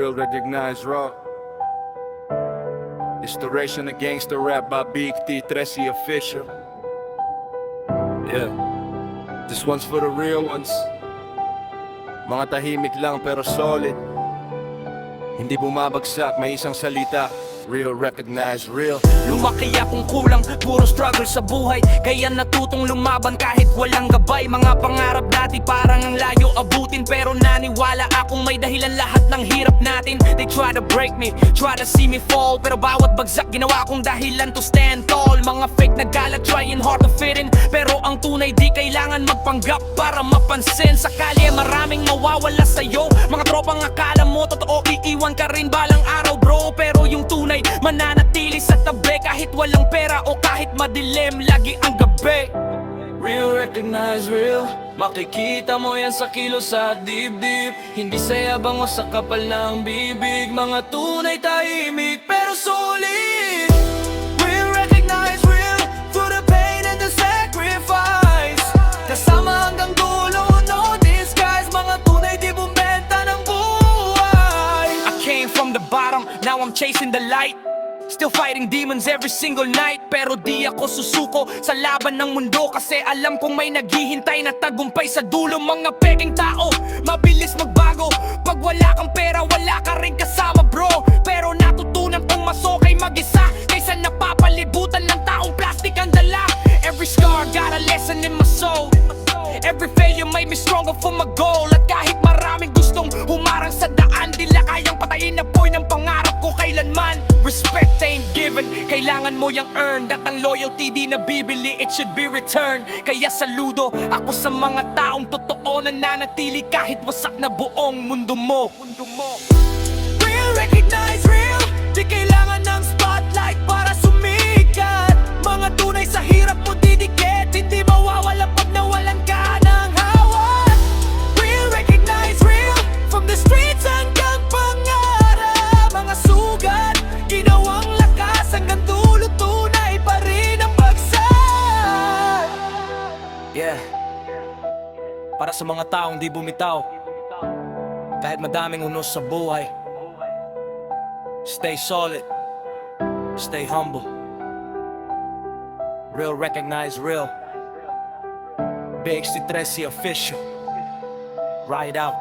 real recognized raw. Restoration of gangster rap by Big T, Tracy Official. Yeah, this one's for the real ones. Mga tahimik lang pero solid. Hindi bumabagsak, may isang salita. Real, recognized, real. Lumaki akong kulang, puro struggle sa buhay. Kaya natutong lumaban kahit walang gabay. Mga pangarap dati parang ang layo abutin, pero naniwala akong may dahilan lahat ng hirap natin. They try to break me, try to see me fall, pero bawat bagsak ginawa kong dahilan to stand tall. Mga fake na galag trying hard to fit in, pero ang tunay di kailangan magpanggap para mapansin. Sakali ay maraming mawawala sa'yo, mga tropang akala mo totoo, iiwan ka rin balang araw bro. Pero yung tunay mananatili sa tabi, kahit walang pera o kahit madilim lagi ang gabi. Real, recognize real, makikita mo yan sa kilos sa dibdib. Hindi sa yabang o sa kapal ng bibig, mga tunay tahimik pero solid. Real, recognize real, through the pain and the sacrifice. Kasama hanggang dulo, no disguise, mga tunay di bumenta ng buhay. I came from the bottom, now I'm chasing the light. Still fighting demons every single night, pero di ako susuko sa laban ng mundo, kasi alam kong may naghihintay na tagumpay sa dulo. Mga peking tao, mabilis magbago. Pag wala kang pera, wala ka rin kasama bro. Pero natutunan kong masokay mag-isa, kaysa napapalibutan ng taong plastic ang dala. Every scar got a lesson in my soul. Every failure made me stronger for my goal. At kahit maraming gustong humarang sa daan, di la kayang patayin na boy ng pangarap ko kailanman. Respect ain't given, kailangan mo yung earn. At ang loyalty di nabibili, it should be returned. Kaya saludo ako sa mga taong totoo na nanatili kahit wasak na buong mundo mo. Real, recognize real, di kailangan ng spotlight para sumikat. Mga tunay sa hirap mo didikit, hindi mawawala pag nawalan ka ng hawak. Real, recognize real, from the streets hanggang pangarap. Mga sugat, ginawang lakas, hanggang dulo tunay pa rin ang bagsak. Yeah, para sa mga taong di bumitaw kahit madaming unos sa buhay. Stay solid, stay humble. Real, recognize real. Big T, Tracy Official. Ride out.